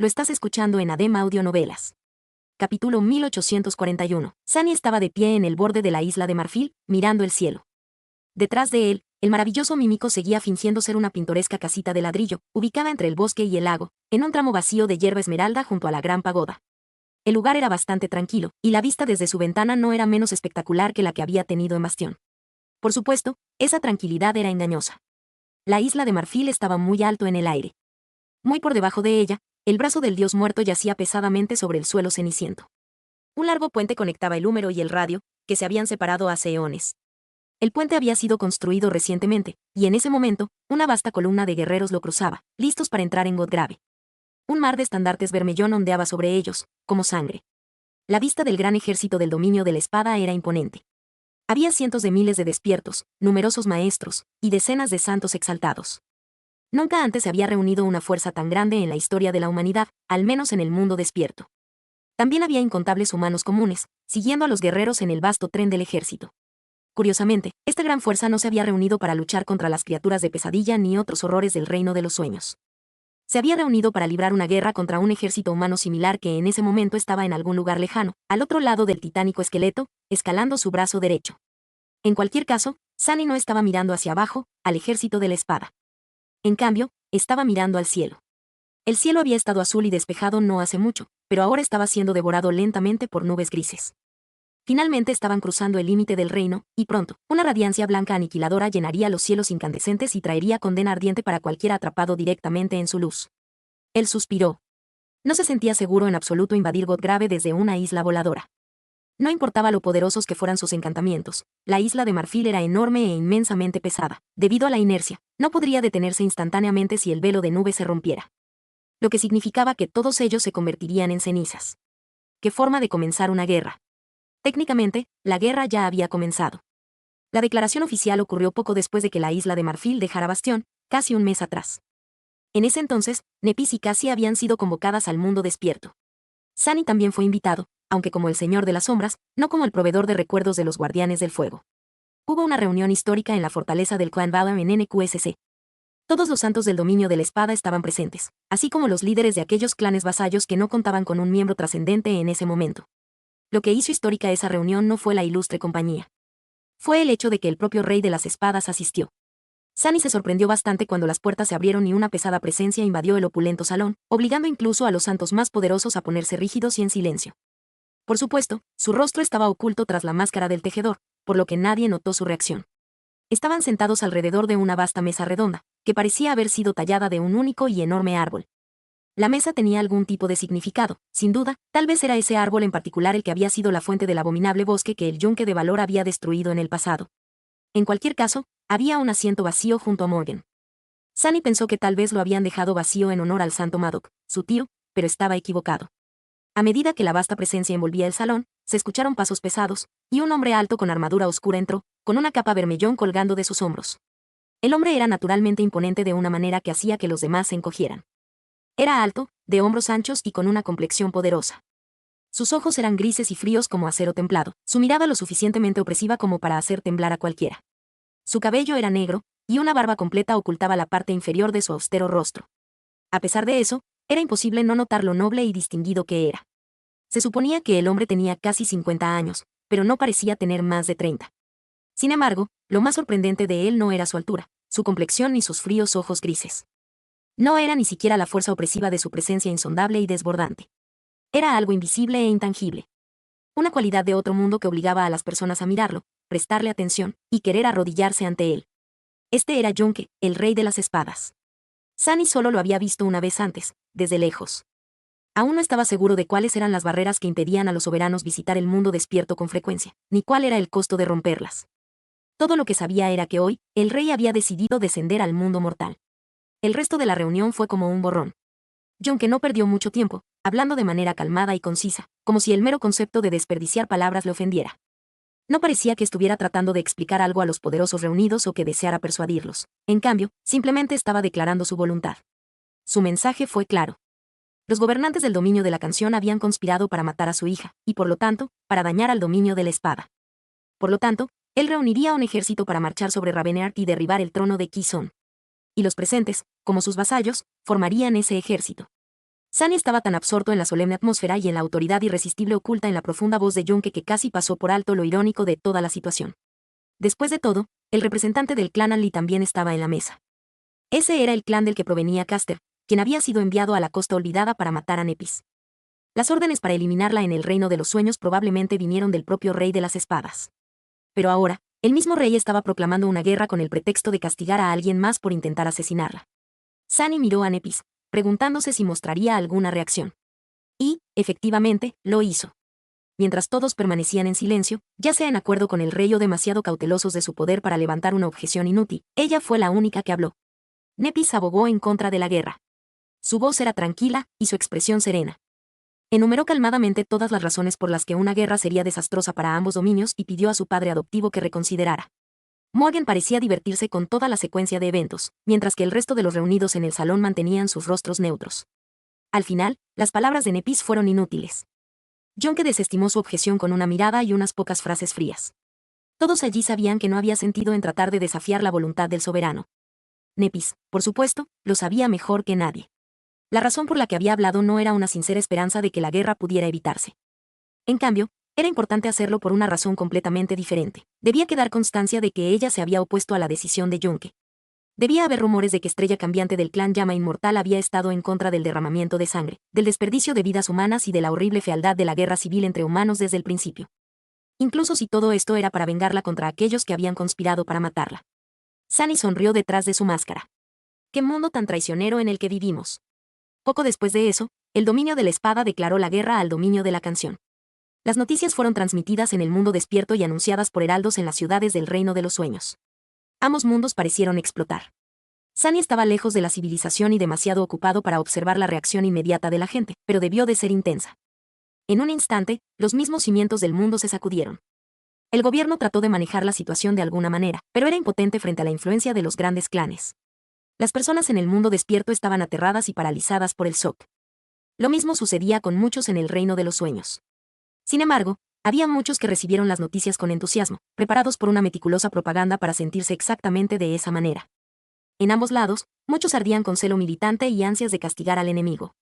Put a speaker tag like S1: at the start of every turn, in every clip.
S1: Lo estás escuchando en ADEM Audionovelas. Capítulo 1841. Sunny estaba de pie en el borde de la isla de Marfil, mirando el cielo. Detrás de él, el maravilloso mímico seguía fingiendo ser una pintoresca casita de ladrillo, ubicada entre el bosque y el lago, en un tramo vacío de hierba esmeralda junto a la gran pagoda. El lugar era bastante tranquilo, y la vista desde su ventana no era menos espectacular que la que había tenido en Bastión. Por supuesto, esa tranquilidad era engañosa. La isla de Marfil estaba muy alto en el aire. Muy por debajo de ella, el brazo del dios muerto yacía pesadamente sobre el suelo ceniciento. Un largo puente conectaba el húmero y el radio, que se habían separado hace eones. El puente había sido construido recientemente, y en ese momento, una vasta columna de guerreros lo cruzaba, listos para entrar en Godgrave. Un mar de estandartes vermellón ondeaba sobre ellos, como sangre. La vista del gran ejército del dominio de la espada era imponente. Había cientos de miles de despiertos, numerosos maestros, y decenas de santos exaltados. Nunca antes se había reunido una fuerza tan grande en la historia de la humanidad, al menos en el mundo despierto. También había incontables humanos comunes, siguiendo a los guerreros en el vasto tren del ejército. Curiosamente, esta gran fuerza no se había reunido para luchar contra las criaturas de pesadilla ni otros horrores del reino de los sueños. Se había reunido para librar una guerra contra un ejército humano similar que en ese momento estaba en algún lugar lejano, al otro lado del titánico esqueleto, escalando su brazo derecho. En cualquier caso, Sunny no estaba mirando hacia abajo, al ejército de la espada. En cambio, estaba mirando al cielo. El cielo había estado azul y despejado no hace mucho, pero ahora estaba siendo devorado lentamente por nubes grises. Finalmente estaban cruzando el límite del reino, y pronto, una radiancia blanca aniquiladora llenaría los cielos incandescentes y traería condena ardiente para cualquiera atrapado directamente en su luz. Él suspiró. No se sentía seguro en absoluto invadir Godgrave desde una isla voladora. No importaba lo poderosos que fueran sus encantamientos, la isla de Marfil era enorme e inmensamente pesada. Debido a la inercia, no podría detenerse instantáneamente si el velo de nube se rompiera. Lo que significaba que todos ellos se convertirían en cenizas. ¿Qué forma de comenzar una guerra? Técnicamente, la guerra ya había comenzado. La declaración oficial ocurrió poco después de que la isla de Marfil dejara Bastión, casi un mes atrás. En ese entonces, Nepis y Cassie habían sido convocadas al mundo despierto. Sunny también fue invitado, aunque como el Señor de las Sombras, no como el proveedor de recuerdos de los Guardianes del Fuego. Hubo una reunión histórica en la fortaleza del clan Valor en NQSC. Todos los santos del dominio de la espada estaban presentes, así como los líderes de aquellos clanes vasallos que no contaban con un miembro trascendente en ese momento. Lo que hizo histórica esa reunión no fue la ilustre compañía. Fue el hecho de que el propio rey de las espadas asistió. Sunny se sorprendió bastante cuando las puertas se abrieron y una pesada presencia invadió el opulento salón, obligando incluso a los santos más poderosos a ponerse rígidos y en silencio. Por supuesto, su rostro estaba oculto tras la máscara del tejedor, por lo que nadie notó su reacción. Estaban sentados alrededor de una vasta mesa redonda, que parecía haber sido tallada de un único y enorme árbol. La mesa tenía algún tipo de significado, sin duda, tal vez era ese árbol en particular el que había sido la fuente del abominable bosque que el yunque de Valor había destruido en el pasado. En cualquier caso, había un asiento vacío junto a Morgan. Sunny pensó que tal vez lo habían dejado vacío en honor al santo Madoc, su tío, pero estaba equivocado. A medida que la vasta presencia envolvía el salón, se escucharon pasos pesados, y un hombre alto con armadura oscura entró, con una capa vermellón colgando de sus hombros. El hombre era naturalmente imponente de una manera que hacía que los demás se encogieran. Era alto, de hombros anchos y con una complexión poderosa. Sus ojos eran grises y fríos como acero templado, su mirada lo suficientemente opresiva como para hacer temblar a cualquiera. Su cabello era negro, y una barba completa ocultaba la parte inferior de su austero rostro. A pesar de eso, era imposible no notar lo noble y distinguido que era. Se suponía que el hombre tenía casi 50 años, pero no parecía tener más de 30. Sin embargo, lo más sorprendente de él no era su altura, su complexión ni sus fríos ojos grises. No era ni siquiera la fuerza opresiva de su presencia insondable y desbordante. Era algo invisible e intangible. Una cualidad de otro mundo que obligaba a las personas a mirarlo, prestarle atención, y querer arrodillarse ante él. Este era Yunque, el rey de las espadas. Sunny solo lo había visto una vez antes, desde lejos. Aún no estaba seguro de cuáles eran las barreras que impedían a los soberanos visitar el mundo despierto con frecuencia, ni cuál era el costo de romperlas. Todo lo que sabía era que hoy, el rey había decidido descender al mundo mortal. El resto de la reunión fue como un borrón. Yunque no perdió mucho tiempo, hablando de manera calmada y concisa, como si el mero concepto de desperdiciar palabras le ofendiera. No parecía que estuviera tratando de explicar algo a los poderosos reunidos o que deseara persuadirlos. En cambio, simplemente estaba declarando su voluntad. Su mensaje fue claro. Los gobernantes del dominio de la canción habían conspirado para matar a su hija, y por lo tanto, para dañar al dominio de la espada. Por lo tanto, él reuniría un ejército para marchar sobre Ravenheart y derribar el trono de Kison. Y los presentes, como sus vasallos, formarían ese ejército. Sunny estaba tan absorto en la solemne atmósfera y en la autoridad irresistible oculta en la profunda voz de Junke que casi pasó por alto lo irónico de toda la situación. Después de todo, el representante del clan Anli también estaba en la mesa. Ese era el clan del que provenía Caster, quien había sido enviado a la Costa Olvidada para matar a Nepis. Las órdenes para eliminarla en el Reino de los Sueños probablemente vinieron del propio Rey de las Espadas. Pero ahora, el mismo rey estaba proclamando una guerra con el pretexto de castigar a alguien más por intentar asesinarla. Sunny miró a Nepis, preguntándose si mostraría alguna reacción. Y, efectivamente, lo hizo. Mientras todos permanecían en silencio, ya sea en acuerdo con el rey o demasiado cautelosos de su poder para levantar una objeción inútil, ella fue la única que habló. Nepis abogó en contra de la guerra. Su voz era tranquila y su expresión serena. Enumeró calmadamente todas las razones por las que una guerra sería desastrosa para ambos dominios y pidió a su padre adoptivo que reconsiderara. Morgan parecía divertirse con toda la secuencia de eventos, mientras que el resto de los reunidos en el salón mantenían sus rostros neutros. Al final, las palabras de Nepis fueron inútiles. Junke desestimó su objeción con una mirada y unas pocas frases frías. Todos allí sabían que no había sentido en tratar de desafiar la voluntad del soberano. Nepis, por supuesto, lo sabía mejor que nadie. La razón por la que había hablado no era una sincera esperanza de que la guerra pudiera evitarse. En cambio, era importante hacerlo por una razón completamente diferente. Debía quedar constancia de que ella se había opuesto a la decisión de Junke. Debía haber rumores de que Estrella Cambiante del clan Llama Inmortal había estado en contra del derramamiento de sangre, del desperdicio de vidas humanas y de la horrible fealdad de la guerra civil entre humanos desde el principio. Incluso si todo esto era para vengarla contra aquellos que habían conspirado para matarla. Sunny sonrió detrás de su máscara. ¡Qué mundo tan traicionero en el que vivimos! Poco después de eso, el dominio de la espada declaró la guerra al dominio de la canción. Las noticias fueron transmitidas en el mundo despierto y anunciadas por heraldos en las ciudades del Reino de los Sueños. Ambos mundos parecieron explotar. Sunny estaba lejos de la civilización y demasiado ocupado para observar la reacción inmediata de la gente, pero debió de ser intensa. En un instante, los mismos cimientos del mundo se sacudieron. El gobierno trató de manejar la situación de alguna manera, pero era impotente frente a la influencia de los grandes clanes. Las personas en el mundo despierto estaban aterradas y paralizadas por el shock. Lo mismo sucedía con muchos en el Reino de los Sueños. Sin embargo, había muchos que recibieron las noticias con entusiasmo, preparados por una meticulosa propaganda para sentirse exactamente de esa manera. En ambos lados, muchos ardían con celo militante y ansias de castigar al enemigo.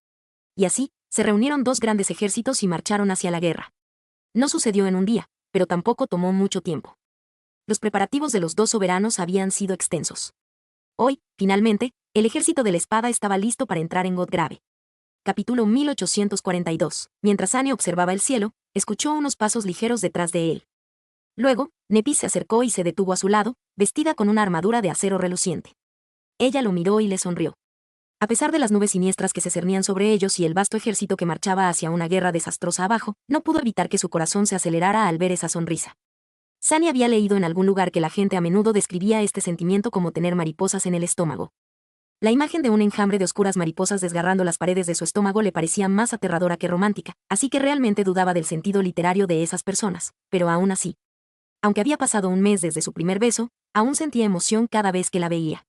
S1: Y así, se reunieron dos grandes ejércitos y marcharon hacia la guerra. No sucedió en un día, pero tampoco tomó mucho tiempo. Los preparativos de los dos soberanos habían sido extensos. Hoy, finalmente, el ejército de la espada estaba listo para entrar en Godgrave. Capítulo 1842. Mientras Sunny observaba el cielo, escuchó unos pasos ligeros detrás de él. Luego, Nepis se acercó y se detuvo a su lado, vestida con una armadura de acero reluciente. Ella lo miró y le sonrió. A pesar de las nubes siniestras que se cernían sobre ellos y el vasto ejército que marchaba hacia una guerra desastrosa abajo, no pudo evitar que su corazón se acelerara al ver esa sonrisa. Sunny había leído en algún lugar que la gente a menudo describía este sentimiento como tener mariposas en el estómago. La imagen de un enjambre de oscuras mariposas desgarrando las paredes de su estómago le parecía más aterradora que romántica, así que realmente dudaba del sentido literario de esas personas, pero aún así. Aunque había pasado un mes desde su primer beso, aún sentía emoción cada vez que la veía.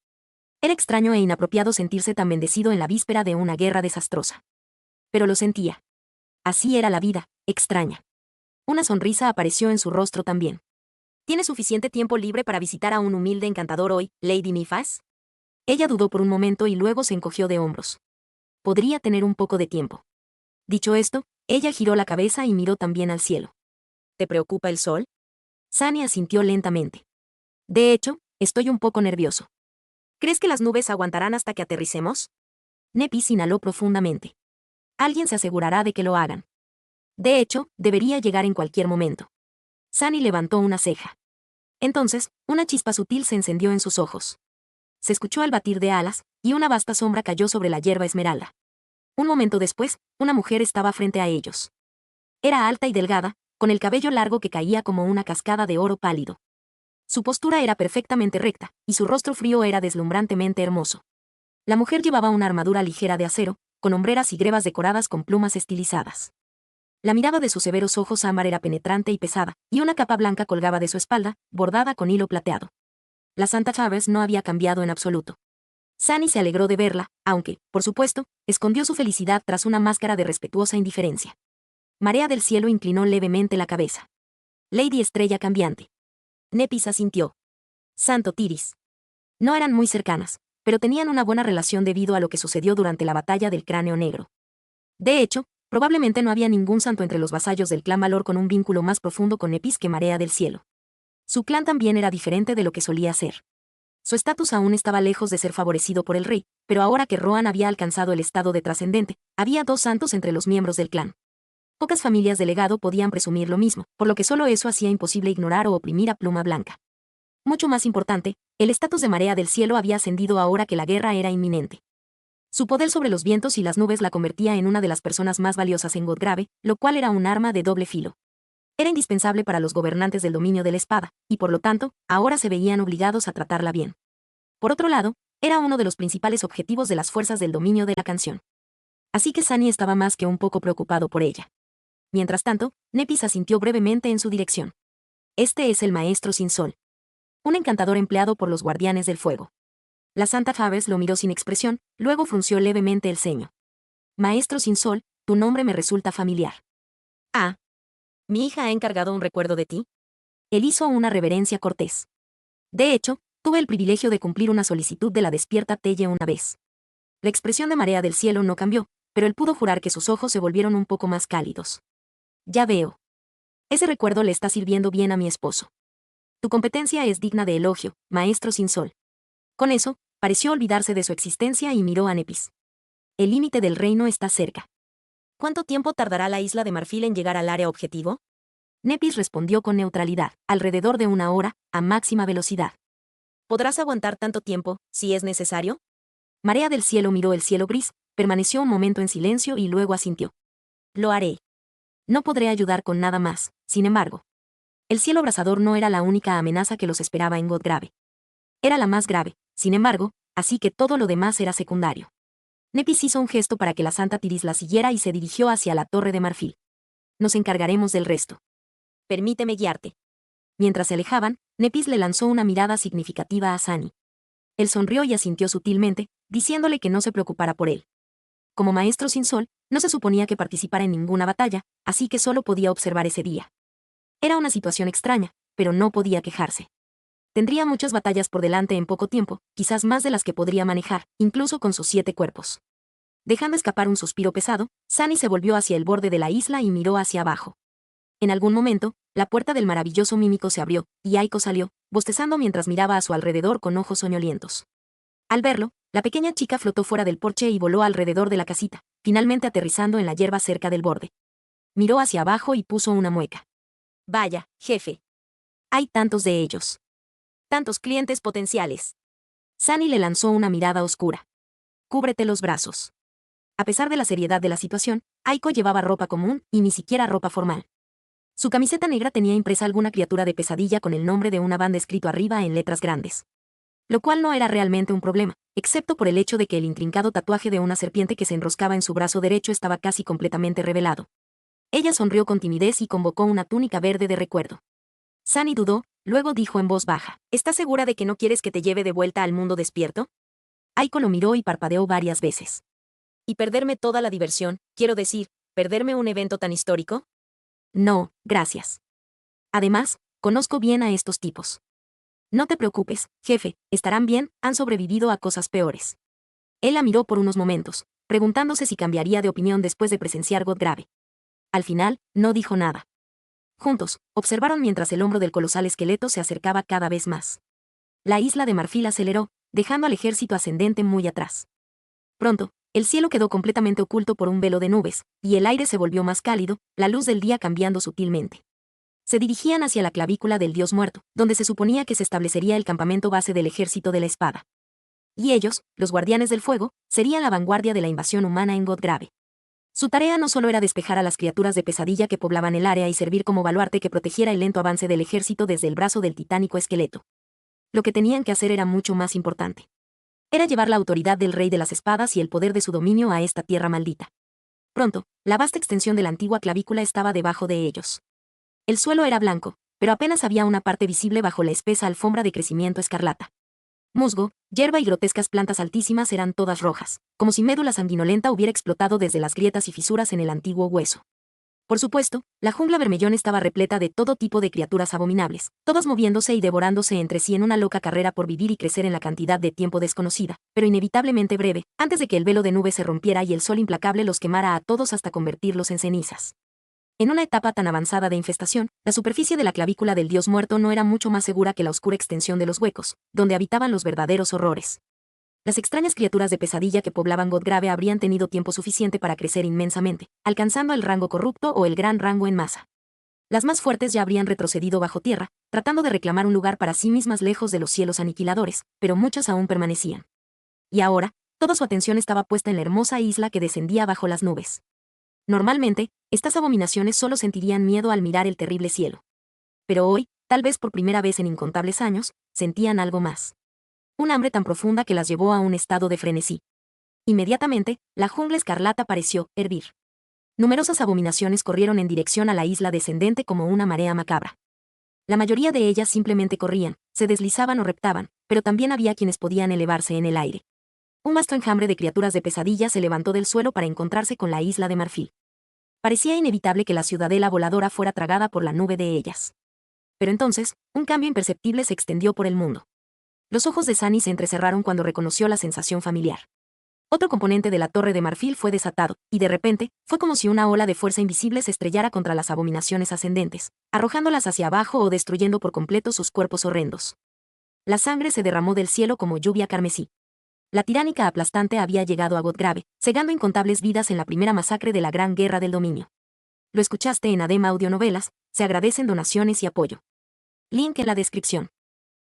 S1: Era extraño e inapropiado sentirse tan bendecido en la víspera de una guerra desastrosa. Pero lo sentía. Así era la vida, extraña. Una sonrisa apareció en su rostro también. ¿Tiene suficiente tiempo libre para visitar a un humilde encantador hoy, Lady Mifas? Ella dudó por un momento y luego se encogió de hombros. Podría tener un poco de tiempo. Dicho esto, ella giró la cabeza y miró también al cielo. ¿Te preocupa el sol? Sunny asintió lentamente. De hecho, estoy un poco nervioso. ¿Crees que las nubes aguantarán hasta que aterricemos? Nepis inhaló profundamente. Alguien se asegurará de que lo hagan. De hecho, debería llegar en cualquier momento. Sunny levantó una ceja. Entonces, una chispa sutil se encendió en sus ojos. Se escuchó el batir de alas, y una vasta sombra cayó sobre la hierba esmeralda. Un momento después, una mujer estaba frente a ellos. Era alta y delgada, con el cabello largo que caía como una cascada de oro pálido. Su postura era perfectamente recta, y su rostro frío era deslumbrantemente hermoso. La mujer llevaba una armadura ligera de acero, con hombreras y grebas decoradas con plumas estilizadas. La mirada de sus severos ojos ámbar era penetrante y pesada, y una capa blanca colgaba de su espalda, bordada con hilo plateado. La Santa Chavez no había cambiado en absoluto. Sunny se alegró de verla, aunque, por supuesto, escondió su felicidad tras una máscara de respetuosa indiferencia. Marea del Cielo inclinó levemente la cabeza. Lady Estrella Cambiante. Nepis asintió. Santo Tiris. No eran muy cercanas, pero tenían una buena relación debido a lo que sucedió durante la batalla del Cráneo Negro. De hecho, probablemente no había ningún santo entre los vasallos del clan Valor con un vínculo más profundo con Nepis que Marea del Cielo. Su clan también era diferente de lo que solía ser. Su estatus aún estaba lejos de ser favorecido por el rey, pero ahora que Rohan había alcanzado el estado de trascendente, había 2 santos entre los miembros del clan. Pocas familias de legado podían presumir lo mismo, por lo que solo eso hacía imposible ignorar o oprimir a Pluma Blanca. Mucho más importante, el estatus de Marea del Cielo había ascendido ahora que la guerra era inminente. Su poder sobre los vientos y las nubes la convertía en una de las personas más valiosas en Godgrave, lo cual era un arma de doble filo. Era indispensable para los gobernantes del dominio de la espada, y por lo tanto, ahora se veían obligados a tratarla bien. Por otro lado, era uno de los principales objetivos de las fuerzas del dominio de la canción. Así que Sunny estaba más que un poco preocupado por ella. Mientras tanto, Nepis asintió brevemente en su dirección. Este es el maestro sin sol. Un encantador empleado por los guardianes del fuego. La Santa Faves lo miró sin expresión, luego frunció levemente el ceño. Maestro sin sol, tu nombre me resulta familiar. Ah. ¿Mi hija ha encargado un recuerdo de ti? Él hizo una reverencia cortés. De hecho, tuve el privilegio de cumplir una solicitud de la despierta Telle una vez. La expresión de Marea del Cielo no cambió, pero él pudo jurar que sus ojos se volvieron un poco más cálidos. Ya veo. Ese recuerdo le está sirviendo bien a mi esposo. Tu competencia es digna de elogio, maestro sin sol. Con eso, pareció olvidarse de su existencia y miró a Nepis. El límite del reino está cerca. ¿Cuánto tiempo tardará la isla de Marfil en llegar al área objetivo? Nepis respondió con neutralidad, alrededor de 1 hora, a máxima velocidad. ¿Podrás aguantar tanto tiempo, si es necesario? Marea del Cielo miró el cielo gris, permaneció un momento en silencio y luego asintió. Lo haré. No podré ayudar con nada más, sin embargo. El cielo abrasador no era la única amenaza que los esperaba en Godgrave. Era la más grave, sin embargo, así que todo lo demás era secundario. Nepis hizo un gesto para que la Santa Tiris la siguiera y se dirigió hacia la Torre de Marfil. Nos encargaremos del resto. Permíteme guiarte. Mientras se alejaban, Nepis le lanzó una mirada significativa a Sunny. Él sonrió y asintió sutilmente, diciéndole que no se preocupara por él. Como maestro sin sol, no se suponía que participara en ninguna batalla, así que solo podía observar ese día. Era una situación extraña, pero no podía quejarse. Tendría muchas batallas por delante en poco tiempo, quizás más de las que podría manejar, incluso con sus 7 cuerpos. Dejando escapar un suspiro pesado, Sunny se volvió hacia el borde de la isla y miró hacia abajo. En algún momento, la puerta del maravilloso mímico se abrió, y Aiko salió, bostezando mientras miraba a su alrededor con ojos soñolientos. Al verlo, la pequeña chica flotó fuera del porche y voló alrededor de la casita, finalmente aterrizando en la hierba cerca del borde. Miró hacia abajo y puso una mueca. Vaya, jefe. Hay tantos de ellos. Tantos clientes potenciales. Sunny le lanzó una mirada oscura. Cúbrete los brazos. A pesar de la seriedad de la situación, Aiko llevaba ropa común y ni siquiera ropa formal. Su camiseta negra tenía impresa alguna criatura de pesadilla con el nombre de una banda escrito arriba en letras grandes. Lo cual no era realmente un problema, excepto por el hecho de que el intrincado tatuaje de una serpiente que se enroscaba en su brazo derecho estaba casi completamente revelado. Ella sonrió con timidez y convocó una túnica verde de recuerdo. Sunny dudó, luego dijo en voz baja, ¿estás segura de que no quieres que te lleve de vuelta al mundo despierto? Aiko lo miró y parpadeó varias veces. ¿Y perderme toda la diversión, quiero decir, perderme un evento tan histórico? No, gracias. Además, conozco bien a estos tipos. No te preocupes, jefe, estarán bien, han sobrevivido a cosas peores. Él la miró por unos momentos, preguntándose si cambiaría de opinión después de presenciar Godgrave. Al final, no dijo nada. Juntos, observaron mientras el hombro del colosal esqueleto se acercaba cada vez más. La isla de Marfil aceleró, dejando al ejército ascendente muy atrás. Pronto, el cielo quedó completamente oculto por un velo de nubes, y el aire se volvió más cálido, la luz del día cambiando sutilmente. Se dirigían hacia la clavícula del dios muerto, donde se suponía que se establecería el campamento base del ejército de la espada. Y ellos, los guardianes del fuego, serían la vanguardia de la invasión humana en Godgrave. Su tarea no solo era despejar a las criaturas de pesadilla que poblaban el área y servir como baluarte que protegiera el lento avance del ejército desde el brazo del titánico esqueleto. Lo que tenían que hacer era mucho más importante. Era llevar la autoridad del rey de las espadas y el poder de su dominio a esta tierra maldita. Pronto, la vasta extensión de la antigua clavícula estaba debajo de ellos. El suelo era blanco, pero apenas había una parte visible bajo la espesa alfombra de crecimiento escarlata. Musgo, hierba y grotescas plantas altísimas eran todas rojas, como si médula sanguinolenta hubiera explotado desde las grietas y fisuras en el antiguo hueso. Por supuesto, la jungla Bermellón estaba repleta de todo tipo de criaturas abominables, todas moviéndose y devorándose entre sí en una loca carrera por vivir y crecer en la cantidad de tiempo desconocida, pero inevitablemente breve, antes de que el velo de nubes se rompiera y el sol implacable los quemara a todos hasta convertirlos en cenizas. En una etapa tan avanzada de infestación, la superficie de la clavícula del dios muerto no era mucho más segura que la oscura extensión de los huecos, donde habitaban los verdaderos horrores. Las extrañas criaturas de pesadilla que poblaban Godgrave habrían tenido tiempo suficiente para crecer inmensamente, alcanzando el rango corrupto o el gran rango en masa. Las más fuertes ya habrían retrocedido bajo tierra, tratando de reclamar un lugar para sí mismas lejos de los cielos aniquiladores, pero muchas aún permanecían. Y ahora, toda su atención estaba puesta en la hermosa isla que descendía bajo las nubes. Normalmente, estas abominaciones solo sentirían miedo al mirar el terrible cielo. Pero hoy, tal vez por primera vez en incontables años, sentían algo más. Un hambre tan profunda que las llevó a un estado de frenesí. Inmediatamente, la jungla escarlata pareció hervir. Numerosas abominaciones corrieron en dirección a la isla descendente como una marea macabra. La mayoría de ellas simplemente corrían, se deslizaban o reptaban, pero también había quienes podían elevarse en el aire. Un vasto enjambre de criaturas de pesadilla se levantó del suelo para encontrarse con la isla de Marfil. Parecía inevitable que la ciudadela voladora fuera tragada por la nube de ellas. Pero entonces, un cambio imperceptible se extendió por el mundo. Los ojos de Sunny se entrecerraron cuando reconoció la sensación familiar. Otro componente de la Torre de Marfil fue desatado, y de repente, fue como si una ola de fuerza invisible se estrellara contra las abominaciones ascendentes, arrojándolas hacia abajo o destruyendo por completo sus cuerpos horrendos. La sangre se derramó del cielo como lluvia carmesí. La tiránica aplastante había llegado a Godgrave, cegando incontables vidas en la primera masacre de la Gran Guerra del Dominio. Lo escuchaste en Adem Audionovelas, se agradecen donaciones y apoyo. Link en la descripción.